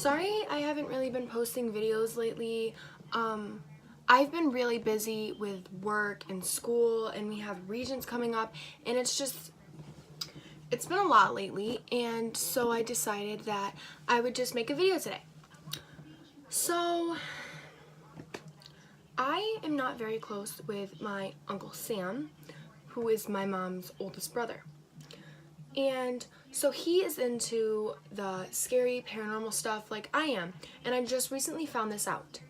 Sorry I haven't really been posting videos lately. I've been really busy with work and school, and we have Regents coming up, and it's been a lot lately, and so I decided that I would just make a video today. So I am not very close with my Uncle Sam, who is my mom's oldest brother. And so he is into the scary paranormal stuff like I am, and I just recently found this out.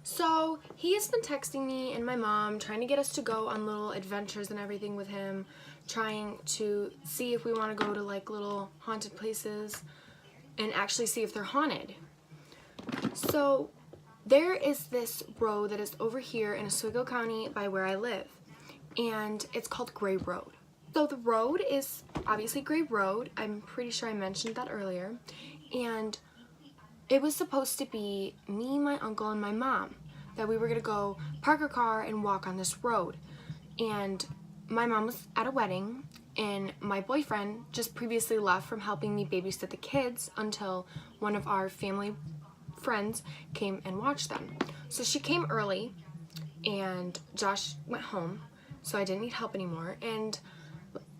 So he has been texting me and my mom, trying to get us to go on little adventures and everything with him, trying to see if we want to go to like little haunted places and actually see if they're haunted. So there is this road that is over here in Oswego County by where I live, and it's called Gray Road. So the road is obviously Gray Road. I'm pretty sure I mentioned that earlier. And it was supposed to be me, my uncle, and my mom that we were going to go park our car and walk on this road. And my mom was at a wedding, and my boyfriend just previously left from helping me babysit the kids until one of our family friends came and watched them. So she came early, and Josh went home, so I didn't need help anymore. And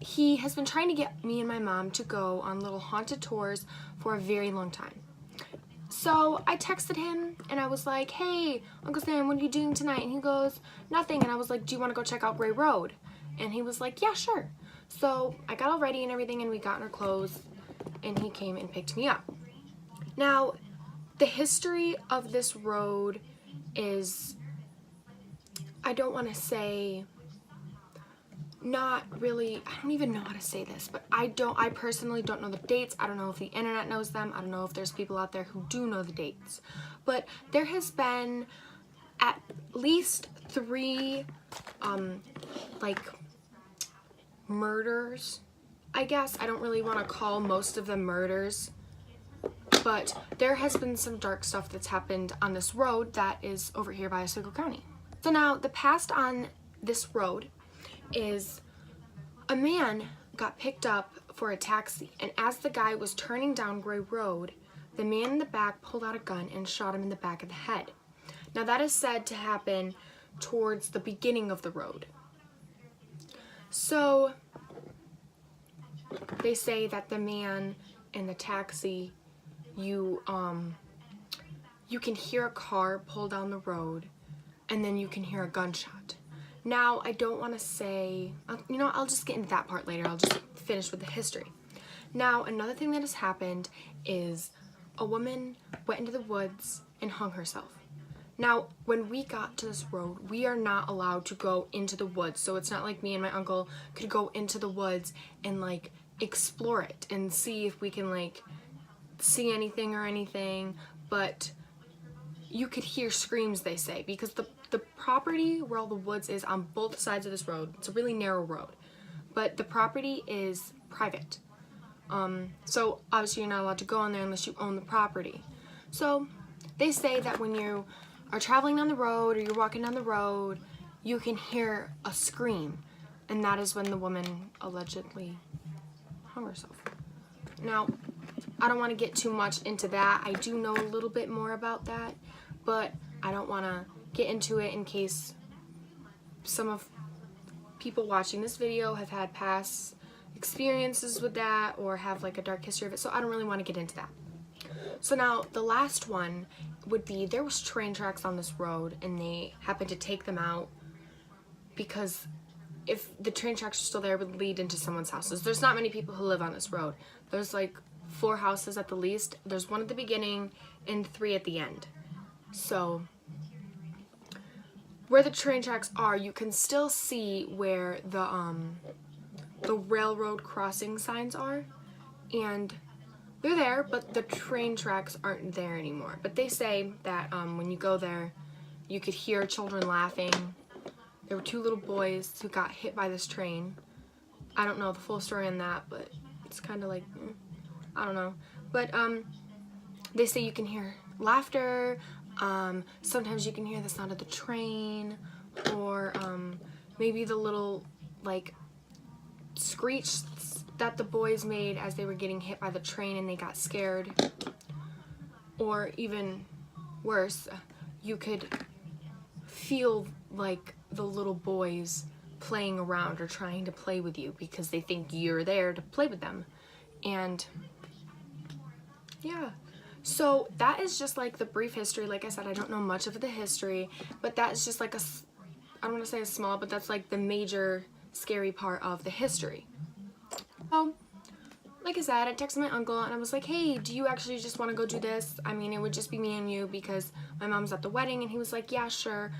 he has been trying to get me and my mom to go on little haunted tours for a very long time. So I texted him and I was like, "Hey, Uncle Sam, what are you doing tonight?" And he goes, "Nothing." And I was like, "Do you want to go check out Gray Road?" And he was like, "Yeah, sure." So I got all ready and everything, and we got in our clothes, and he came and picked me up. Now, the history of this road is, I don't want to say, not really, I don't even know how to say this, but I personally don't know the dates. I don't know if the internet knows them. I don't know if there's people out there who do know the dates. But there has been at least 3 like murders, I guess. I don't really want to call most of them murders, but there has been some dark stuff that's happened on this road that is over here by Oswego County. So now the past on this road is a man got picked up for a taxi, and as the guy was turning down Gray Road, the man in the back pulled out a gun and shot him in the back of the head. Now that is said to happen towards the beginning of the road. So they say that the man in the taxi, you can hear a car pull down the road, and then you can hear a gunshot. Now, I don't want to say, I'll just get into that part later. I'll just finish with the history. Now, another thing that has happened is a woman went into the woods and hung herself. Now, when we got to this road, we are not allowed to go into the woods. So it's not like me and my uncle could go into the woods and like explore it and see if we can like see anything or anything. But you could hear screams, they say, because the property where all the woods is on both sides of this road, it's a really narrow road, but the property is private. So obviously you're not allowed to go on there unless you own the property. So they say that when you are traveling down the road or you're walking down the road, you can hear a scream, and that is when the woman allegedly hung herself. Now, I don't want to get too much into that. I do know a little bit more about that, but I don't want to get into it in case some of people watching this video have had past experiences with that or have like a dark history of it, so I don't really want to get into that. So now the last one would be, there was train tracks on this road, and they happened to take them out because if the train tracks are still there, it would lead into someone's houses. There's not many people who live on this road. There's like 4 houses at the least. There's 1 at the beginning and 3 at the end. So where the train tracks are, you can still see where the railroad crossing signs are, and they're there, but the train tracks aren't there anymore. But they say that when you go there, you could hear children laughing. There were 2 little boys who got hit by this train. I don't know the full story on that, but it's kind of like, I don't know. But they say you can hear laughter. Sometimes you can hear the sound of the train, or maybe the little like screech that the boys made as they were getting hit by the train and they got scared. or even worse, you could feel like the little boys playing around or trying to play with you because they think you're there to play with them. And yeah, so that is just like the brief history. Like I said, I don't know much of the history, but that is just like I don't want to say a small, but that's like the major scary part of the history. So, like I said, I texted my uncle and I was like, hey, do you actually just want to go do this? I mean, it would just be me and you because my mom's at the wedding. And he was like, yeah, sure.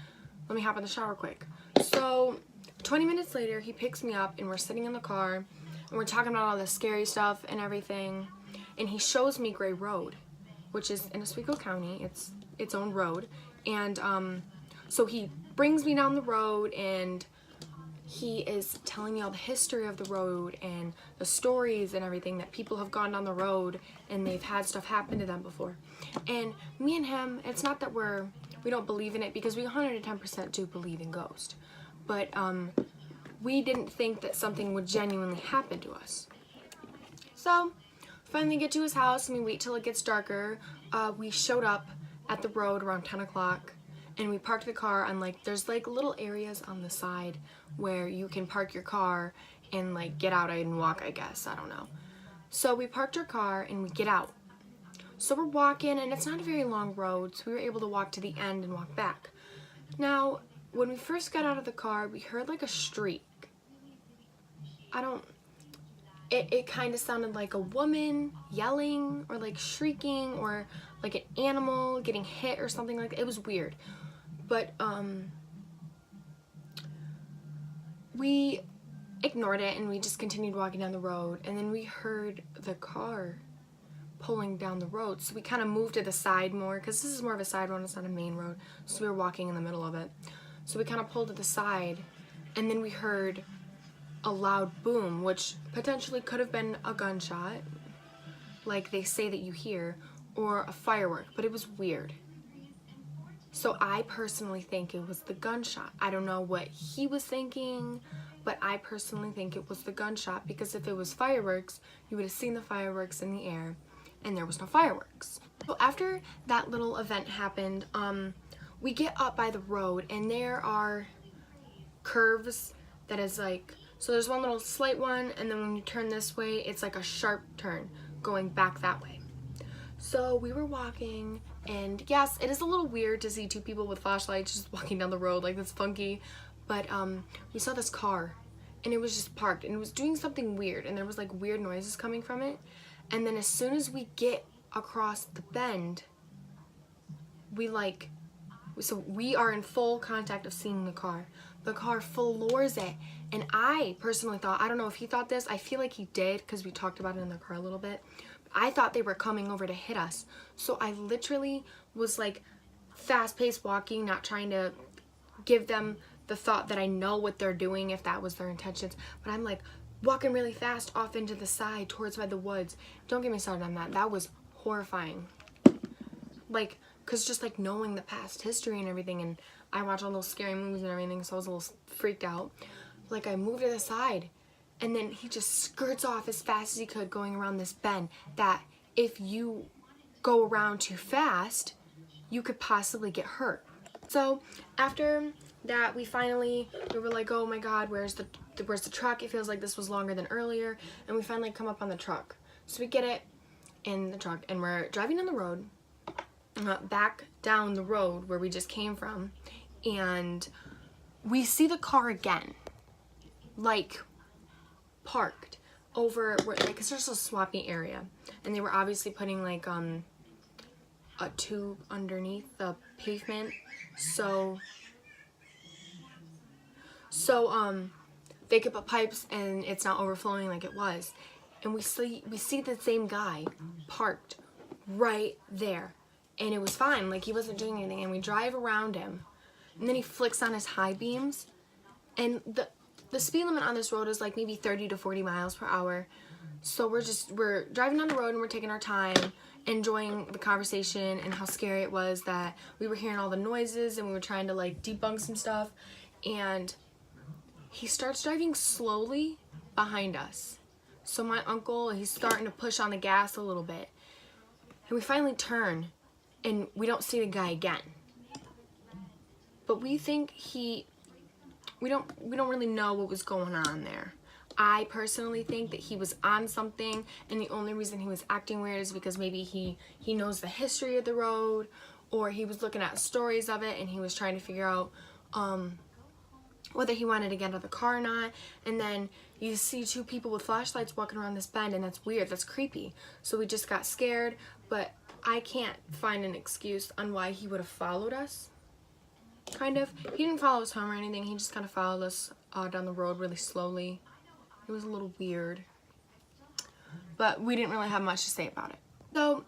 Let me hop in the shower quick. So 20 minutes later, he picks me up and we're sitting in the car and we're talking about all the scary stuff and everything. And he shows me Gray Road, which is in Oswego County. It's its own road. And so he brings me down the road and he is telling me all the history of the road and the stories and everything that people have gone down the road and they've had stuff happen to them before. And me and him, it's not that we don't believe in it, because we 110% do believe in ghosts. But we didn't think that something would genuinely happen to us. So finally get to his house and we wait till it gets darker. We showed up at the road around 10 o'clock. And we parked the car on there's little areas on the side where you can park your car and get out and walk, I guess. I don't know. So we parked our car and we get out. So we're walking and it's not a very long road, so we were able to walk to the end and walk back. Now, when we first got out of the car, we heard a shriek. It kind of sounded like a woman yelling or shrieking or like an animal getting hit or something like that. It was weird. But we ignored it and we just continued walking down the road, and then we heard the car pulling down the road, so we kind of moved to the side more because this is more of a side road, it's not a main road, so we were walking in the middle of it. So we kind of pulled to the side, and then we heard a loud boom, which potentially could have been a gunshot like they say that you hear, or a firework, but it was weird. So I personally think it was the gunshot. I don't know what he was thinking, but I personally think it was the gunshot, because if it was fireworks, you would have seen the fireworks in the air, and there was no fireworks. So after that little event happened, we get up by the road, and there are curves that is so there's one little slight one, and then when you turn this way, it's like a sharp turn going back that way. So we were walking, and yes, it is a little weird to see two people with flashlights just walking down the road, that's funky, but we saw this car, and it was just parked, and it was doing something weird, and there was weird noises coming from it, and then as soon as we get across the bend, so we are in full contact of seeing the car. The car floors it, and I personally thought, I don't know if he thought this, I feel like he did because we talked about it in the car a little bit, I thought they were coming over to hit us. So I literally was fast-paced walking, not trying to give them the thought that I know what they're doing if that was their intentions. But I'm walking really fast off into the side towards by the woods. Don't get me started on that. That was horrifying. Because just knowing the past history and everything, and I watch all those scary movies and everything, so I was a little freaked out. I moved to the side. And then he just skirts off as fast as he could, going around this bend that if you go around too fast, you could possibly get hurt. So after that, we were like, oh my God, where's the truck? It feels like this was longer than earlier. And we finally come up on the truck. So we get it in the truck, and we're driving on the road, back down the road where we just came from. And we see the car again, parked over where because there's a swapping area, and they were obviously putting a tube underneath the pavement, so they could put pipes and it's not overflowing like it was. And we see the same guy parked right there, and it was fine, he wasn't doing anything. And we drive around him, and then he flicks on his high beams, and the speed limit on this road is maybe 30 to 40 miles per hour. So we're driving down the road and we're taking our time, enjoying the conversation and how scary it was that we were hearing all the noises, and we were trying to debunk some stuff. And he starts driving slowly behind us. So my uncle, he's starting to push on the gas a little bit. And we finally turn, and we don't see the guy again. But we think we don't really know what was going on there. I personally think that he was on something, and the only reason he was acting weird is because maybe he knows the history of the road, or he was looking at stories of it and he was trying to figure out whether he wanted to get out of the car or not. And then you see two people with flashlights walking around this bend, and that's weird, that's creepy. So we just got scared, but I can't find an excuse on why he would have followed us. Kind of. He didn't follow us home or anything, he just kind of followed us down the road really slowly. It was a little weird, but we didn't really have much to say about it. So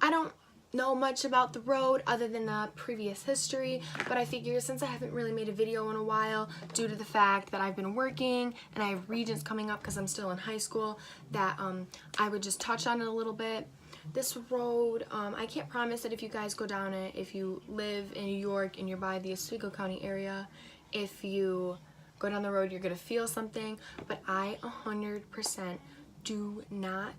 I don't know much about the road other than the previous history, but I figure since I haven't really made a video in a while due to the fact that I've been working and I have Regents coming up because I'm still in high school, that I would just touch on it a little bit. This road, I can't promise that if you guys go down it, if you live in New York and you're by the Oswego County area, if you go down the road you're gonna feel something, but I 100% do not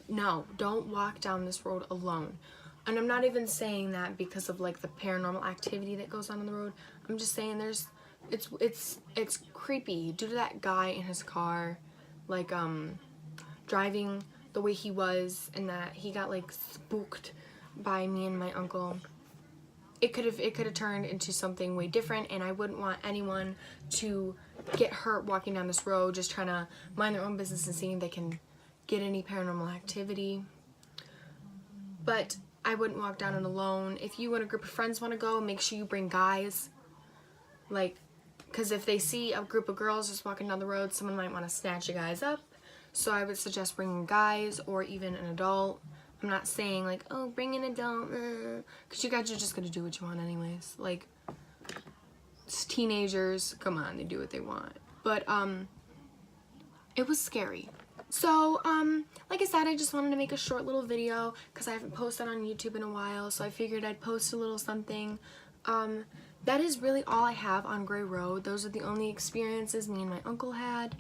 no, don't walk down this road alone. And I'm not even saying that because of like the paranormal activity that goes on the road. I'm just saying it's creepy due to that guy in his car, like driving the way he was, and that he got like spooked by me and my uncle. It could have turned into something way different, and I wouldn't want anyone to get hurt walking down this road just trying to mind their own business and seeing if they can get any paranormal activity. But I wouldn't walk down it alone. If you and a group of friends want to go, make sure you bring guys, like, because if they see a group of girls just walking down the road, someone might want to snatch you guys up. So I would suggest bringing guys or even an adult. I'm not saying like, oh, bring an adult, because you guys are just gonna do what you want anyways. Like, it's teenagers, come on, they do what they want. But it was scary. So, like I said, I just wanted to make a short little video because I haven't posted on YouTube in a while, so I figured I'd post a little something. That is really all I have on Gray Road. Those are the only experiences me and my uncle had.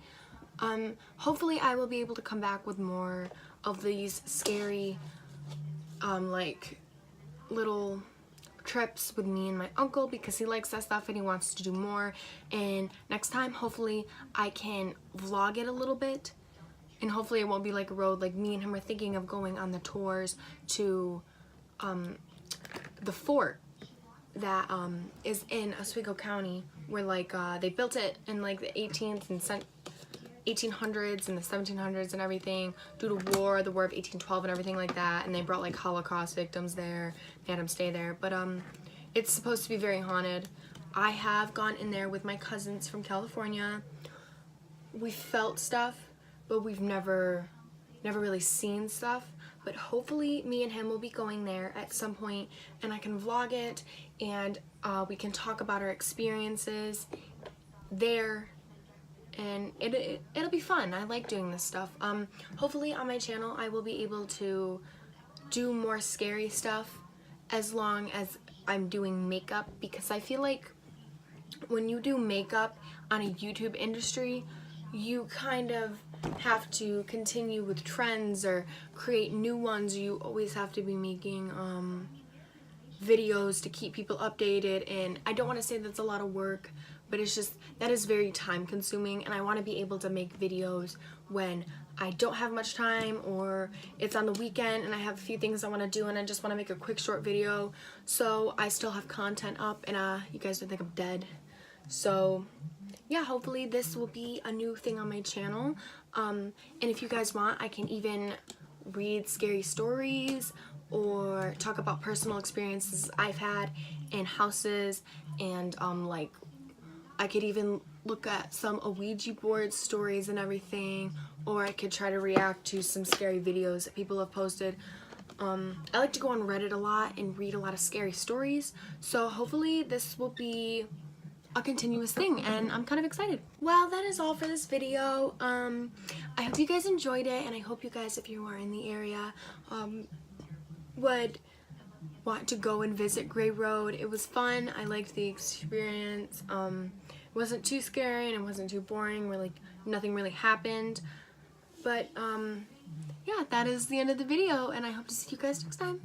Hopefully I will be able to come back with more of these scary, like, little trips with me and my uncle because he likes that stuff and he wants to do more. And next time, hopefully, I can vlog it a little bit. And hopefully it won't be like a road, like me and him are thinking of going on the tours to the fort that is in Oswego County, where like they built it in like the 18th and 1800s and the 1700s and everything due to war, the War of 1812 and everything like that. And they brought like Holocaust victims there. They had them stay there. But it's supposed to be very haunted. I have gone in there with my cousins from California. We felt stuff, but we've never really seen stuff. But hopefully me and him will be going there at some point and I can vlog it and we can talk about our experiences there, and it'll be fun. I like doing this stuff. Hopefully on my channel I will be able to do more scary stuff as long as I'm doing makeup, because I feel like when you do makeup on a YouTube industry, you kind of have to continue with trends or create new ones. You always have to be making videos to keep people updated, and I don't want to say that's a lot of work, but it's just that is very time consuming, and I want to be able to make videos when I don't have much time or it's on the weekend and I have a few things I want to do and I just want to make a quick short video so I still have content up and you guys don't think I'm dead. So yeah, hopefully this will be a new thing on my channel, and if you guys want, I can even read scary stories or talk about personal experiences I've had in houses, and like I could even look at some Ouija board stories and everything, or I could try to react to some scary videos that people have posted. I like to go on Reddit a lot and read a lot of scary stories, so hopefully this will be a continuous thing, and I'm kind of excited. Well, that is all for this video. I hope you guys enjoyed it, and I hope you guys, if you are in the area, would want to go and visit Gray Road. It was fun. I liked the experience. It wasn't too scary and it wasn't too boring, where like nothing really happened. But yeah, that is the end of the video, and I hope to see you guys next time.